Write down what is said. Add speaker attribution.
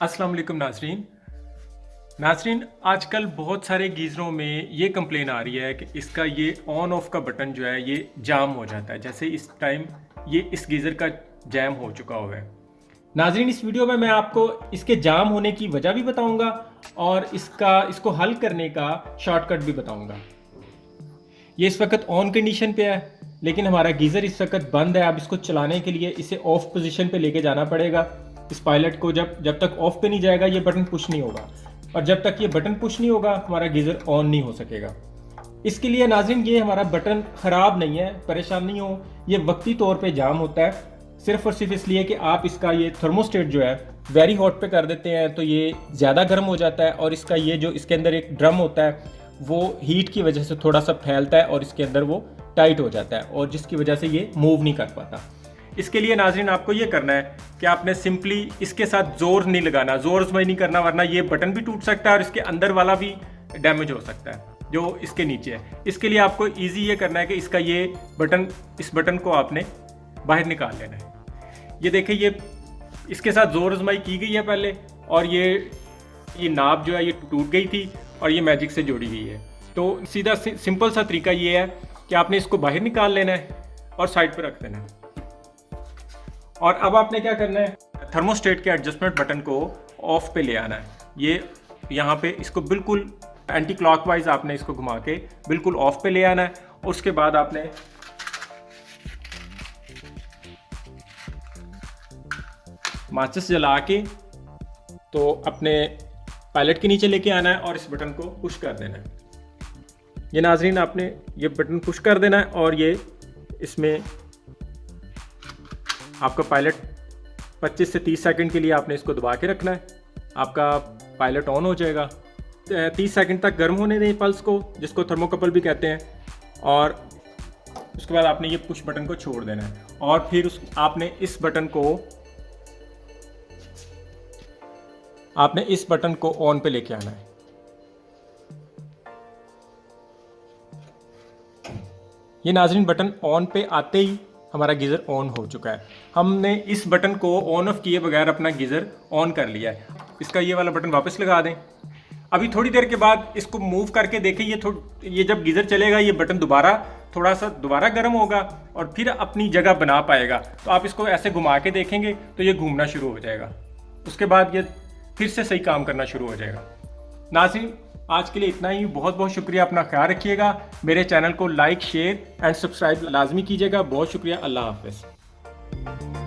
Speaker 1: अस्सलाम वालेकुम नाजरीन आजकल बहुत सारे गीज़रों में ये कंप्लेन आ रही है कि इसका ये ऑन ऑफ का बटन जो है ये जाम हो जाता है। जैसे इस टाइम ये इस गीज़र का जैम हो चुका हुआ है। नाजरीन इस वीडियो में मैं आपको इसके जाम होने की वजह भी बताऊंगा और इसको हल करने का शॉर्टकट भी बताऊंगा। ये इस वक्त ऑन कंडीशन पे है, लेकिन हमारा गीज़र इस वक्त बंद है। अब इसको चलाने के लिए इसे ऑफ पोजीशन पे लेके जाना पड़ेगा। इस पायलट को जब तक ऑफ पे नहीं जाएगा ये बटन पुश नहीं होगा, और जब तक ये बटन पुश नहीं होगा हमारा गीज़र ऑन नहीं हो सकेगा। इसके लिए नाज़रीन ये हमारा बटन ख़राब नहीं है, परेशान नहीं हो, ये वक्ती तौर पे जाम होता है सिर्फ और सिर्फ इसलिए कि आप इसका ये थर्मोस्टेट जो है वेरी हॉट पे कर देते हैं तो ये ज़्यादा गर्म हो जाता है, और इसका ये जो इसके अंदर एक ड्रम होता है वो हीट की वजह से थोड़ा सा फैलता है और इसके अंदर वो टाइट हो जाता है, और जिसकी वजह से ये मूव नहीं कर पाता। इसके लिए नाजरीन आपको ये करना है कि आपने सिंपली इसके साथ जोर नहीं लगाना, जोर आजमाई नहीं करना, वरना ये बटन भी टूट सकता है और इसके अंदर वाला भी डैमेज हो सकता है जो इसके नीचे है। इसके लिए आपको इजी ये करना है कि इसका ये बटन, इस बटन को आपने बाहर निकाल लेना है। ये देखिए ये इसके साथ जोर आजमाई की गई है पहले, और ये नाब जो है ये टूट गई थी और ये मैजिक से जोड़ी गई है। तो सीधा सिंपल सा तरीका ये है कि आपने इसको बाहर निकाल लेना है और साइड पर रख देना है। और अब आपने क्या करना है, थर्मोस्टेट के एडजस्टमेंट बटन को ऑफ पे ले आना है। ये यहाँ पे इसको बिल्कुल एंटी क्लॉकवाइज आपने इसको घुमा के बिल्कुल ऑफ पे ले आना है। उसके बाद आपने माचिस जला के तो अपने पायलट के नीचे लेके आना है और इस बटन को पुश कर देना है। ये नाजरीन आपने ये बटन पुश कर देना है और ये इसमें आपका पायलट 25 से 30 सेकंड के लिए आपने इसको दबा के रखना है। आपका पायलट ऑन हो जाएगा। 30 सेकंड तक गर्म होने दें पल्स को, जिसको थर्मोकपल भी कहते हैं, और उसके बाद आपने ये पुश बटन को छोड़ देना है और फिर आपने इस बटन को ऑन पे लेके आना है। ये नाजरीन बटन ऑन पे आते ही हमारा गीज़र ऑन हो चुका है। हमने इस बटन को ऑन ऑफ किए बगैर अपना गीज़र ऑन कर लिया है। इसका ये वाला बटन वापस लगा दें। अभी थोड़ी देर के बाद इसको मूव करके देखें, ये जब गीज़र चलेगा ये बटन दोबारा गर्म होगा और फिर अपनी जगह बना पाएगा। तो आप इसको ऐसे घुमा के देखेंगे तो ये घूमना शुरू हो जाएगा। उसके बाद ये फिर से सही काम करना शुरू हो जाएगा। नाज़रीन आज के लिए इतना ही। बहुत बहुत शुक्रिया, अपना ख्याल रखिएगा। मेरे चैनल को लाइक, शेयर एंड सब्सक्राइब लाजमी कीजिएगा। बहुत शुक्रिया। अल्लाह हाफ़िज़।